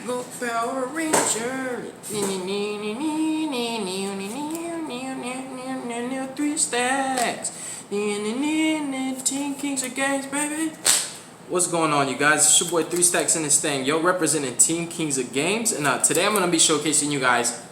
Go Power Ranger. 3 stacks. Team Kings of Games, baby. What's going on, you guys? It's your boy 3 Stacks in this thing. Yo, representing Team Kings of Games. And today I'm going to be showcasing you guys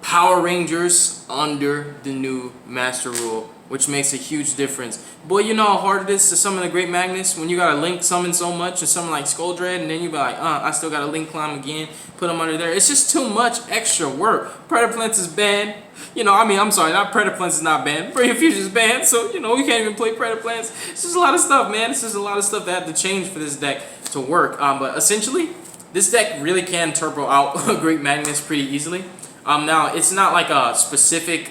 Power Rangers under the new Master Rule, which makes a huge difference. Boy, you know how hard it is to summon a Great Magnus when you got to link summon so much and summon like Skull Dread, and then you be like, I still got to link climb again, put them under there. It's just too much extra work. Predaplants is banned. I'm sorry, not Predaplants is not banned. Brilliant Fusion is banned, so, we can't even play Predaplants. It's just a lot of stuff, man. It's just a lot of stuff that had to change for this deck to work. But essentially, this deck really can turbo out a Great Magnus pretty easily. Now, it's not like a specific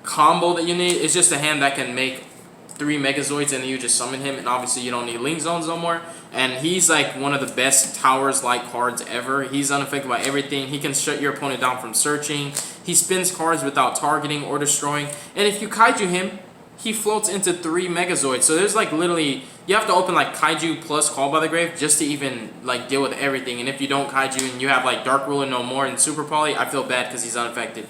combo that you need. It's just a hand that can make 3 Megazoids and then you just summon him, and obviously you don't need link zones no more. And he's like one of the best towers-like cards ever. He's unaffected by everything. He can shut your opponent down from searching. He spins cards without targeting or destroying. And if you Kaiju him, he floats into 3 Megazoids. So there's like literally, you have to open like Kaiju plus Call by the Grave just to even like deal with everything. And if you don't Kaiju and you have like Dark Ruler no more and Super Poly, I feel bad because he's unaffected.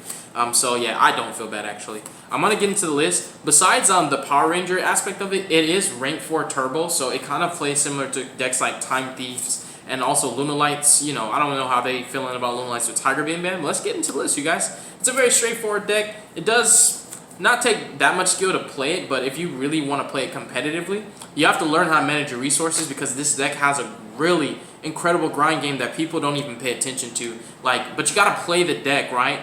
So yeah, I don't feel bad actually. I'm gonna get into the list. Besides the Power Ranger aspect of it, it is rank 4 turbo, so it kind of plays similar to decks like Time Thieves and also Lunalights. I don't know how they feeling about Lunalights with Tiger being banned, but let's get into the list, you guys. It's a very straightforward deck. It does not take that much skill to play it, but if you really want to play it competitively, you have to learn how to manage your resources, because this deck has a really incredible grind game that people don't even pay attention to. But you gotta play the deck, right?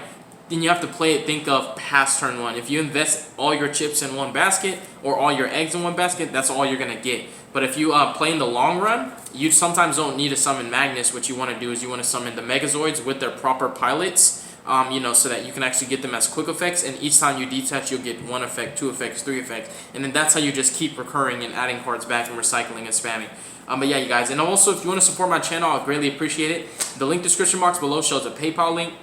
Then you have to play it, think of past turn 1. If you invest all your chips in one basket or all your eggs in one basket, that's all you're going to get. But if you play in the long run, you sometimes don't need to summon Magnus. What you want to do is you want to summon the Megazoids with their proper pilots, so that you can actually get them as quick effects. And each time you detach, you'll get 1 effect, 2 effects, 3 effects. And then that's how you just keep recurring and adding cards back and recycling and spamming. But yeah, you guys. And also, if you want to support my channel, I'd greatly appreciate it. The link description box below shows a PayPal link.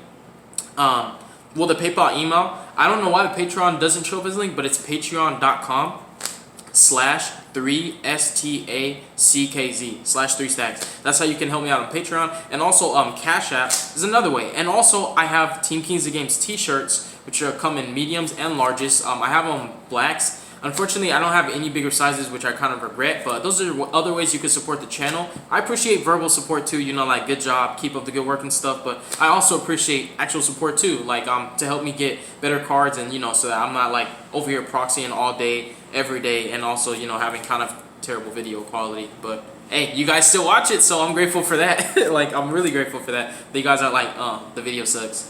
Well, the PayPal email, I don't know why the Patreon doesn't show up as a link, but it's patreon.com/3stackz/3stacks. That's how you can help me out on Patreon. And also, Cash App is another way. And also, I have Team Kings of Games t-shirts, which come in mediums and largest. I have them blacks. Unfortunately, I don't have any bigger sizes, which I kind of regret, but those are other ways you can support the channel. I appreciate verbal support too, like good job, keep up the good work and stuff, but I also appreciate actual support too, to help me get better cards and, so that I'm not like over here proxying all day, every day, and also, having kind of terrible video quality. But hey, you guys still watch it, so I'm grateful for that. I'm really grateful for that. That you guys aren't like, the video sucks.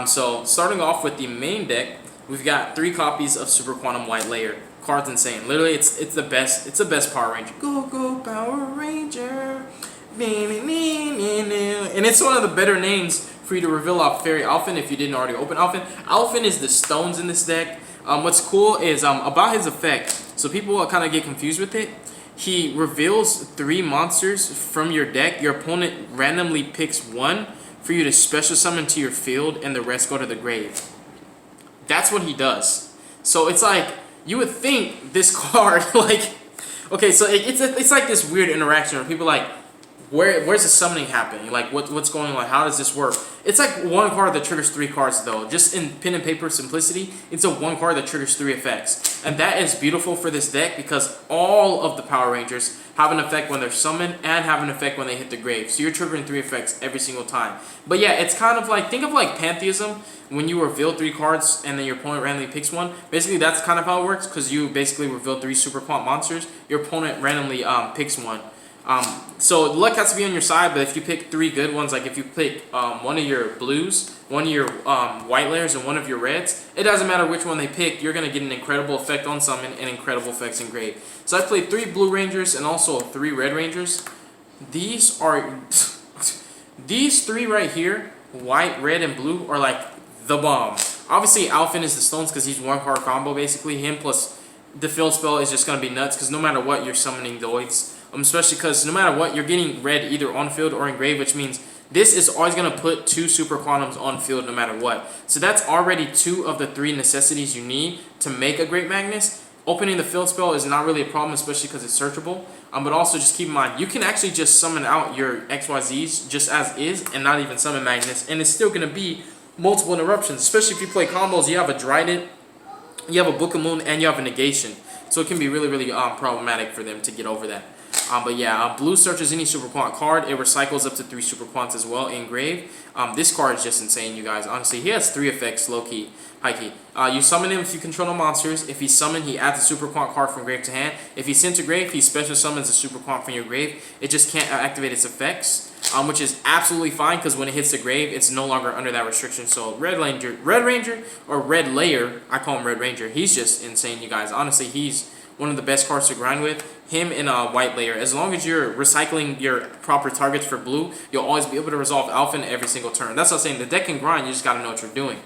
So starting off with the main deck, we've got 3 copies of Super Quantum White Layer. Card's insane. Literally, it's the best. It's the best Power Ranger. Go Power Ranger, and it's one of the better names for you to reveal off Fairy Alphen if you didn't already open Alphen. Alphen is the stones in this deck. What's cool is about his effect. So people kind of get confused with it. He reveals 3 monsters from your deck. Your opponent randomly picks 1 for you to special summon to your field, and the rest go to the grave. That's what he does. So it's like, you would think this card, okay, so it's like this weird interaction where people like, where's the summoning happening? What's going on? How does this work? It's like 1 card that triggers 3 cards though. Just in pen and paper simplicity, it's a 1 card that triggers 3 effects. And that is beautiful for this deck because all of the Power Rangers have an effect when they're summoned and have an effect when they hit the grave. So you're triggering 3 effects every single time. But yeah, it's kind of like, think of like Pantheism, when you reveal 3 cards and then your opponent randomly picks 1. Basically, that's kind of how it works, because you basically reveal 3 Super Quant monsters. Your opponent randomly picks 1. So luck has to be on your side, but if you pick 3 good ones, like if you pick 1 of your blues, 1 of your white layers, and 1 of your reds, it doesn't matter which one they pick, you're going to get an incredible effect on summon and incredible effects in grave. So I played 3 blue rangers and also 3 red rangers. These 3 right here, white, red, and blue, are like the bomb. Obviously, Alphen is the stones because he's 1 card combo basically. Him plus the field spell is just going to be nuts because no matter what, you're summoning Doids. Especially because no matter what, you're getting red either on field or in grave, which means this is always going to put 2 Super Quantums on field no matter what. So that's already 2 of the 3 necessities you need to make a Great Magnus. Opening the field spell is not really a problem, especially because it's searchable. But also just keep in mind, you can actually just summon out your XYZs just as is and not even summon Magnus, and it's still going to be multiple interruptions, especially if you play combos. You have a Dryden, you have a Book of Moon, and you have a negation. So it can be really, really problematic for them to get over that. But yeah, blue searches any super quant card. It recycles up to 3 super quants as well in grave. This card is just insane, you guys. Honestly, he has 3 effects, low key, high key. You summon him if you control no monsters. If he's summoned, he adds a super quant card from grave to hand. If he's sent to grave, he special summons a super quant from your grave. It just can't activate its effects. Which is absolutely fine because when it hits the grave, it's no longer under that restriction. So Red Ranger, or Red Layer, I call him Red Ranger. He's just insane, you guys. Honestly, he's one of the best cards to grind with. Him in a White Layer. As long as you're recycling your proper targets for blue, you'll always be able to resolve Alpha in every single turn. That's what I'm saying. The deck can grind. You just got to know what you're doing.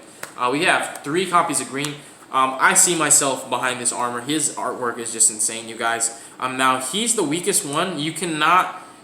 We have 3 copies of green. I see myself behind this armor. His artwork is just insane, you guys. Now, he's the weakest one.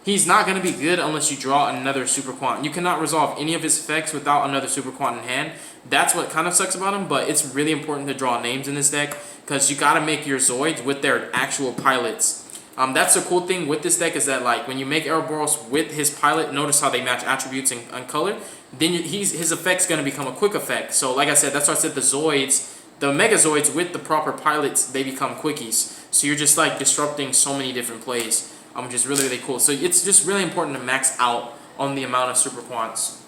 He's not going to be good unless you draw another super quant. You cannot resolve any of his effects without another super quant in hand. That's what kind of sucks about him, but it's really important to draw names in this deck because you got to make your Zoids with their actual pilots. That's the cool thing with this deck is that, like, when you make Ouroboros with his pilot, notice how they match attributes and color. Then his effect's going to become a quick effect. So, like I said, that's why I said the Zoids, the Mega Zoids with the proper pilots, they become quickies. So you're just like disrupting so many different plays. Which is really, really cool. So it's just really important to max out on the amount of super quants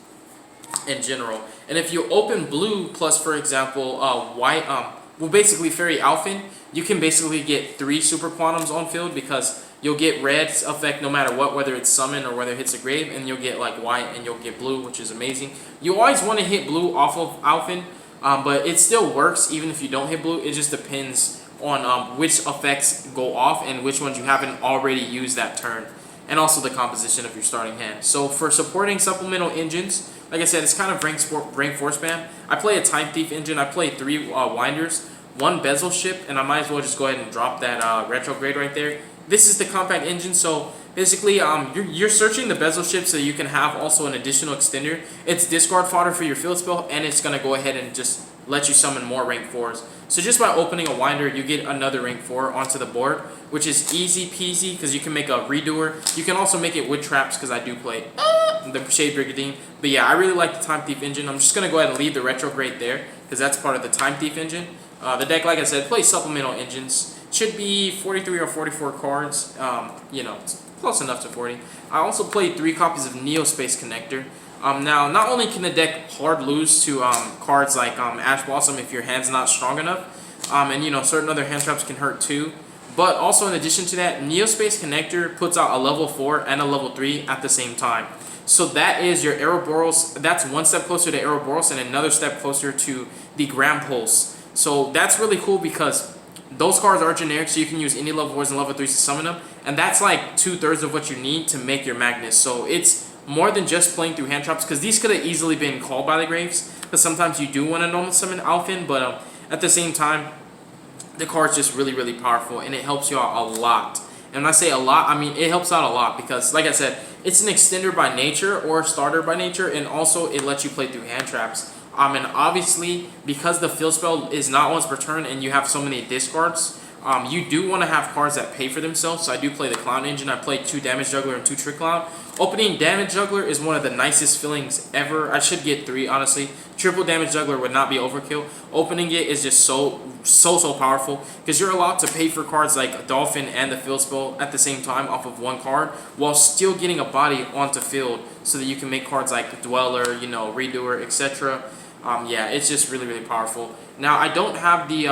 in general. And if you open blue plus, for example, white, well, basically Fairy Alphen, you can basically get 3 super quantums on field because you'll get red's effect no matter what, whether it's summon or whether it hits a grave, and you'll get like white and you'll get blue, which is amazing. You always want to hit blue off of Alphen, but it still works even if you don't hit blue. It just depends on which effects go off and which ones you haven't already used that turn, and also the composition of your starting hand. So for supporting supplemental engines, like I said, it's kind of rank force spam. I play a Time Thief engine. I play 3 Winders, 1 Bezel Ship, and I might as well just go ahead and drop that retrograde right there. This is the compact engine, so basically you're searching the Bezel Ship so you can have also an additional extender. It's discard fodder for your field spell, and it's going to go ahead and just let you summon more rank 4s. So just by opening a Winder, you get another rank 4 onto the board, which is easy peasy because you can make a Redoer. You can also make it with traps because I do play the Shade Brigandine. But yeah, I really like the Time Thief engine. I'm just going to go ahead and leave the retrograde there because that's part of the Time Thief engine. The deck, like I said, plays supplemental engines. Should be 43 or 44 cards. You know, it's close enough to 40. I also played 3 copies of Neo Space Connector. Now, not only can the deck hard lose to cards like Ash Blossom if your hand's not strong enough, and you know, certain other hand traps can hurt too, but also in addition to that, Neo Space Connector puts out a level 4 and a level 3 at the same time. So that is your Ouroboros. That's 1 step closer to Ouroboros and another step closer to the Grand Pulse. So that's really cool because those cards are generic, so you can use any level 4s and level 3s to summon them, and that's like 2/3 of what you need to make your Magnus. So it's more than just playing through hand traps, because these could have easily been called by the graves, because sometimes you do want to normal summon Alphen, but at the same time, the card's just really, really powerful, and it helps you out a lot. And when I say a lot, I mean it helps out a lot, because like I said, it's an extender by nature or a starter by nature, and also it lets you play through hand traps. And obviously, because the field spell is not once per turn and you have so many discards, you do want to have cards that pay for themselves. So I do play the Clown engine. I play 2 Damage Juggler and 2 Trick Clown. Opening Damage Juggler is one of the nicest feelings ever. I should get 3, honestly. Triple Damage Juggler would not be overkill. Opening it is just so powerful, because you're allowed to pay for cards like Dolphin and the field spell at the same time off of 1 card, while still getting a body onto field, so that you can make cards like Dweller, you know, Redoer, etc. Yeah, it's just really, really powerful. Now, I don't have the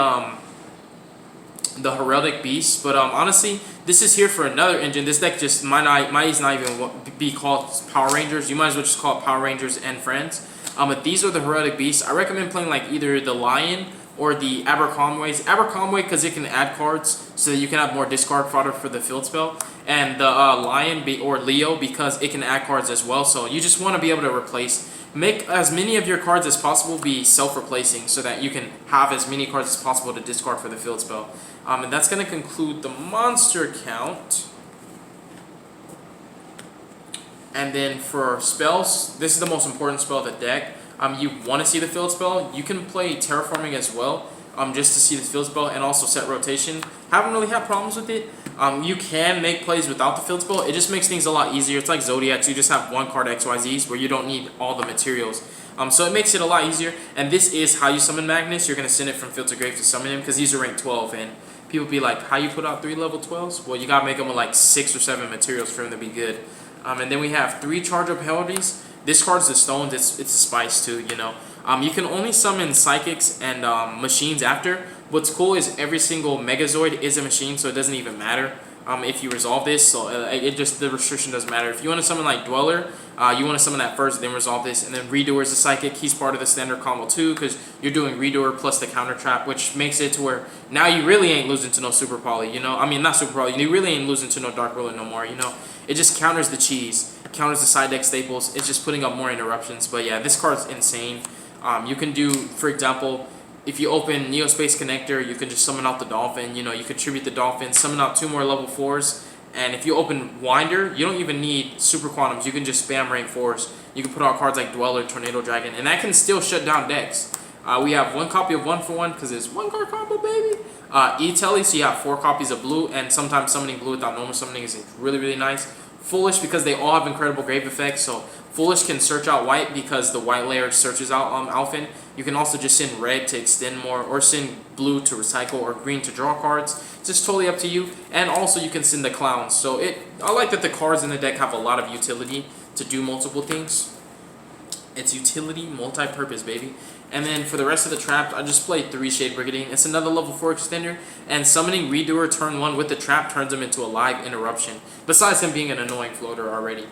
Heraldic Beast, but honestly, this is here for another engine. This deck just might not even be called Power Rangers. You might as well just call it Power Rangers and Friends. But these are the Heraldic Beasts. I recommend playing like either the Lion or the Abercrombie's. Abercrombie because it can add cards, so that you can have more discard fodder for the field spell, and the Lion or Leo because it can add cards as well. So you just want to be able to replace. Make as many of your cards as possible be self-replacing, so that you can have as many cards as possible to discard for the field spell. And that's going to conclude the monster count. And then for spells, this is the most important spell of the deck. You want to see the field spell. You can play Terraforming as well. just to see the field spell and also set rotation. Haven't really had problems with it. You can make plays without the field spell. It just makes things a lot easier. It's like Zodiacs. You just have one card XYZs where you don't need all the materials. So it makes it a lot easier. And this is how you summon Magnus. You're going to send it from field to grave to summon him because these are rank 12. And people be like, how you put out 3 level 12s? Well, you got to make them with like 6 or 7 materials for him to be good. And then we have 3 charge-up penalties. This card's the stones. It's a spice too, you know. You can only summon psychics and machines after. What's cool is every single Megazord is a machine, so it doesn't even matter if you resolve this. So the restriction doesn't matter. If you want to summon like Dweller, you want to summon that first, then resolve this, and then Redoer is a psychic. He's part of the standard combo too, because you're doing Redoer plus the counter trap, which makes it to where now you really ain't losing to no super poly. You know, I mean not super poly. You really ain't losing to no dark ruler no more. You know, it just counters the cheese, counters the side deck staples. It's just putting up more interruptions. But yeah, this card's insane. You can do, for example, if you open Neo Space Connector, you can just summon out the Dolphin. You know, you contribute the Dolphin, summon out 2 more level 4s. And if you open Winder, you don't even need Super Quantums. You can just spam rank 4s. You can put out cards like Dweller, Tornado Dragon, and that can still shut down decks. We have 1 copy of 1-for-1 because it's 1 card combo, baby. E-Telly, so you have 4 copies of blue, and sometimes summoning blue without normal summoning is really, really nice. Foolish because they all have incredible grave effects, so Foolish can search out white because the white layer searches out Alphen. You can also just send red to extend more, or send blue to recycle, or green to draw cards. It's just totally up to you. And also you can send the clowns. So I like that the cards in the deck have a lot of utility to do multiple things. It's utility, multi-purpose, baby. And then for the rest of the trap, I just played 3 Shade Brigading. It's another level 4 extender. And summoning Redoer turn 1 with the trap turns him into a live interruption. Besides him being an annoying floater already.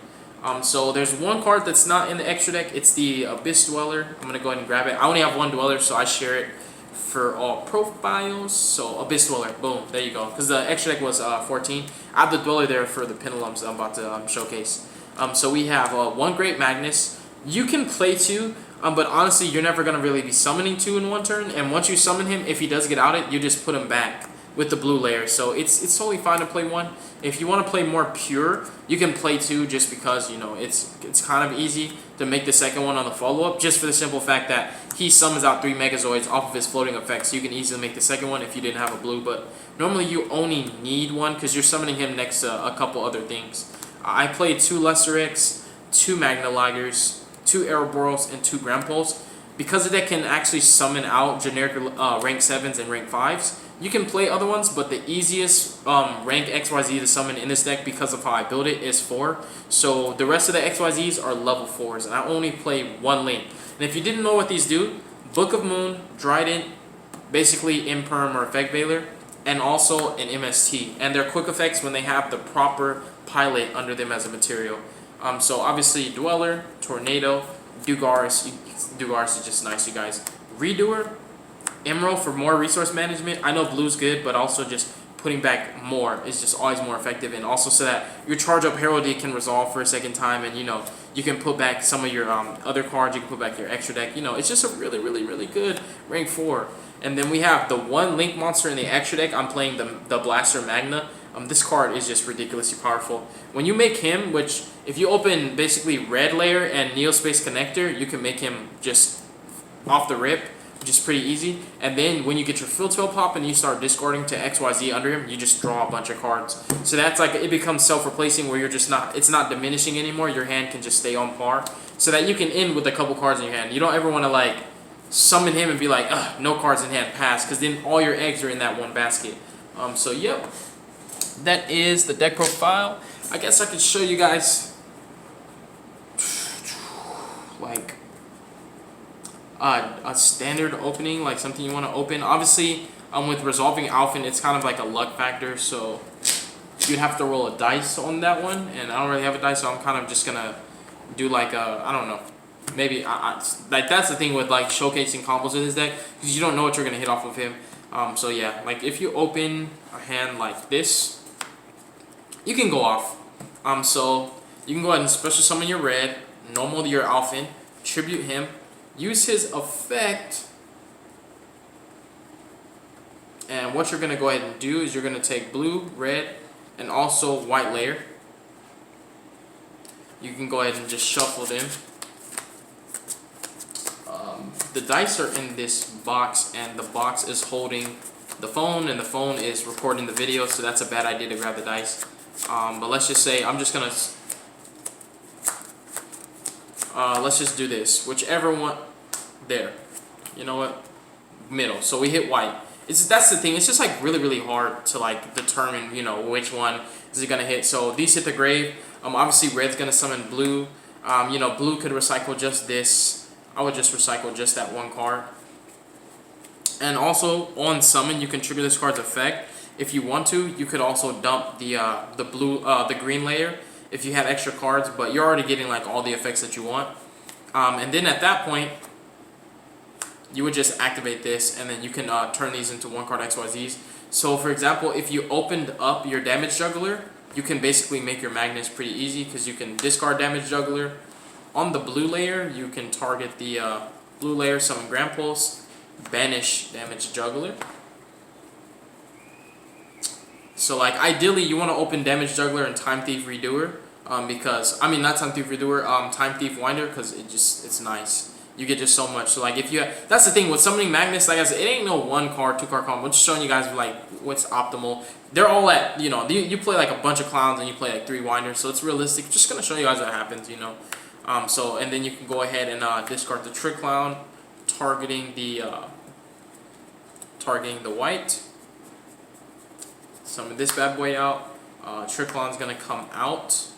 So there's 1 card that's not in the extra deck. It's the Abyss Dweller. I'm going to go ahead and grab it. I only have 1 Dweller, so I share it for all profiles. So Abyss Dweller. Boom. There you go. Because the extra deck was 14. I have the Dweller there for the Pendulums that I'm about to showcase. So we have 1 Great Magnus. You can play 2. But honestly, you're never going to really be summoning 2 in 1 turn. And once you summon him, if he does get outed, you just put him back with the blue layer. So it's totally fine to play 1. If you want to play more pure, you can play 2 just because, you know, it's kind of easy to make the second one on the follow-up, just for the simple fact that he summons out 3 Megazoids off of his floating effects. So you can easily make the second one if you didn't have a blue. But normally you only need 1 because you're summoning him next to a couple other things. I played 2 Lesser X, 2 Magna Lagers, 2 Ouroboros, and 2 Grandpoles. Because the deck can actually summon out generic rank 7s and rank 5s, you can play other ones, but the easiest rank XYZ to summon in this deck because of how I build it is 4. So the rest of the XYZs are level 4s, and I only play 1 link. And if you didn't know what these do, Book of Moon, Dryden, basically Imperm or Effect Veiler, and also an MST. And they're quick effects when they have the proper pilot under them as a material. So obviously Dweller, Tornado, Dugaris. Dugaris is just nice, you guys. Redoer, Emerald for more resource management. I know blue's good, but also just putting back more is just always more effective. And also so that your charge up Heraldry can resolve for a second time, and you know, you can put back some of your other cards, you can put back your extra deck. You know, it's just a really, really, really good rank 4. And then we have the 1 link monster in the extra deck. I'm playing the Blaster Magna. This card is just ridiculously powerful. When you make him, which if you open basically red layer and Neo Space Connector, you can make him just off the rip, which is pretty easy. And then when you get your field spell pop and you start discarding to XYZ under him, you just draw a bunch of cards. So that's like, it becomes self-replacing where you're just not, it's not diminishing anymore. Your hand can just stay on par so that you can end with a couple cards in your hand. You don't ever want to like summon him and be like, ugh, no cards in hand, pass, because then all your eggs are in that one basket. So yep, that is the deck profile. I guess I could show you guys like a standard opening, like something you want to open. Obviously, with resolving Alphen, it's kind of like a luck factor, so you'd have to roll a dice on that one, and I don't really have a dice, so I'm kind of just gonna do like a, I don't know, maybe like that's the thing with like showcasing combos in this deck, because you don't know what you're gonna hit off of him. So yeah, like if you open a hand like this, you can go off. So you can go ahead and special summon your red, normal your Alphen, tribute him, use his effect, and what you're going to go ahead and do is you're going to take blue, red, and also white layer. You can go ahead and just shuffle them. the dice are in this box, and the box is holding the phone, and the phone is recording the video, so that's a bad idea to grab the dice. But let's just say I'm just gonna let's just do this. Whichever one, there. You know what? Middle. So we hit white. That's the thing. It's just like really hard to like determine, you know, which one is it gonna hit. So these hit the grave. Obviously red's gonna summon blue. You know, blue could recycle just this. I would just recycle just that one card. And also on summon, you can trigger this card's effect. If you want to, you could also dump the green layer if you had extra cards, but you're already getting like all the effects that you want. And then at that point, you would just activate this, and then you can turn these into one card XYZs. So for example, if you opened up your damage juggler, you can basically make your Magnus pretty easy, because you can discard damage juggler. On the blue layer, you can target the blue layer, summon Grand Pulse, banish damage juggler. So like ideally you want to open damage juggler and Time Thief Redoer, because I mean not Time Thief Redoer, Time Thief Winder, because it's nice. You get just so much. So like if you have, that's the thing with summoning Magnus, like I said, it ain't no 1 card, 2 card combo. I'm just showing you guys like what's optimal. They're all at, you know, you play like a bunch of clowns and you play like 3 winders, so it's realistic. Just gonna show you guys what happens, you know. So and then you can go ahead and discard the Trick Clown, targeting the white. Summon this bad boy out. Trick Clown's gonna come out,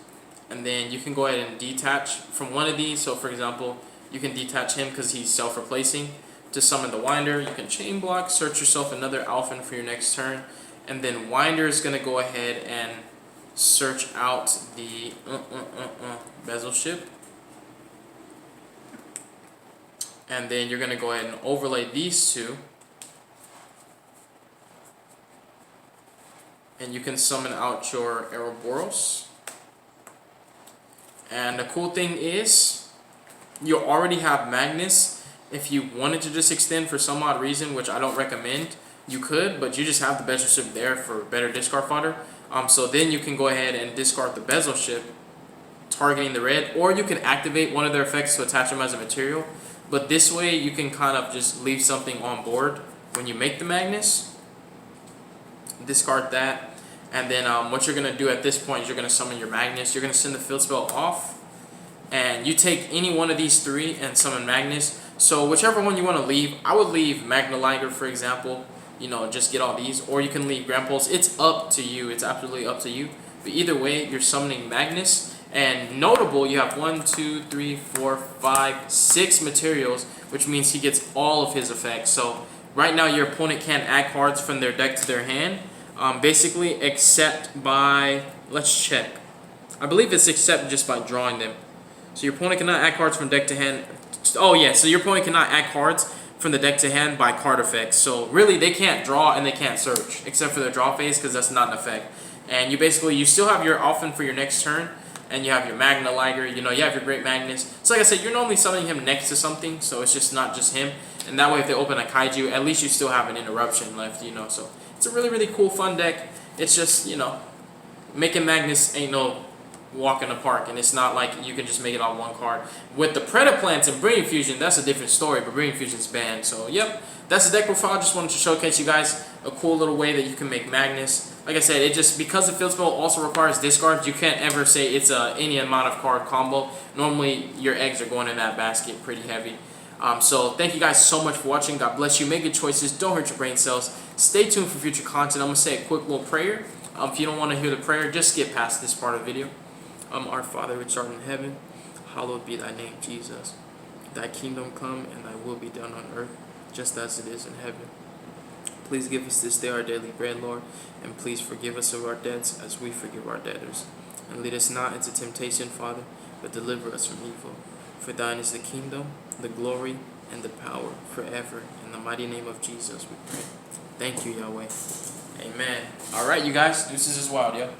and then you can go ahead and detach from one of these. So for example, you can detach him because he's self-replacing. To summon the Winder, you can chain block, search yourself another Alphen for your next turn, and then Winder is gonna go ahead and search out the bezel ship, and then you're gonna go ahead and overlay these two. And you can summon out your Ouroboros. And the cool thing is, you already have Magnus. If you wanted to just extend for some odd reason, which I don't recommend, you could, but you just have the bezel ship there for better discard fodder. So then you can go ahead and discard the bezel ship, targeting the red, or you can activate one of their effects to attach them as a material. But this way, you can kind of just leave something on board when you make the Magnus. Discard that. And then what you're going to do at this point is you're going to summon your Magnus. You're going to send the field spell off. And you take any one of these 3 and summon Magnus. So whichever one you want to leave, I would leave Magna Liger, for example. You know, just get all these. Or you can leave Grand Pulse. It's up to you. It's absolutely up to you. But either way, you're summoning Magnus. And notable, you have 1, 2, 3, 4, 5, 6 materials, which means he gets all of his effects. So right now, your opponent can't add cards from their deck to their hand. Basically, except by, let's check. I believe it's except just by drawing them. So your opponent cannot add cards from deck to hand. Oh yeah, so your opponent cannot add cards from the deck to hand by card effects. So really, they can't draw and they can't search, except for their draw phase, because that's not an effect. And you still have your Alphen for your next turn, and you have your Magna Liger. You know, you have your Great Magnus. So like I said, you're normally summoning him next to something, so it's just not just him. And that way, if they open a Kaiju, at least you still have an interruption left. You know, so. It's a really cool, fun deck. It's just, you know, making Magnus ain't no walk in the park, and it's not like you can just make it on 1 card. With the Predaplants and Brilliant Fusion, that's a different story, but Brilliant Fusion's banned. So, yep, that's the deck profile. Just wanted to showcase you guys a cool little way that you can make Magnus. Like I said, it just, because the field spell also requires discards, you can't ever say it's any amount of card combo. Normally, your eggs are going in that basket pretty heavy. So thank you guys so much for watching. God bless you. Make good choices. Don't hurt your brain cells. Stay tuned for future content. I'm going to say a quick little prayer. If you don't want to hear the prayer, just skip past this part of the video. Our Father which art in heaven, hallowed be thy name, Jesus. Thy kingdom come and thy will be done on earth, just as it is in heaven. Please give us this day our daily bread, Lord, and please forgive us of our debts as we forgive our debtors. And lead us not into temptation, Father, but deliver us from evil. For thine is the kingdom, the glory, and the power forever. In the mighty name of Jesus we pray. Thank you, Yahweh. Amen. All right, you guys. Deuces is wild, yo.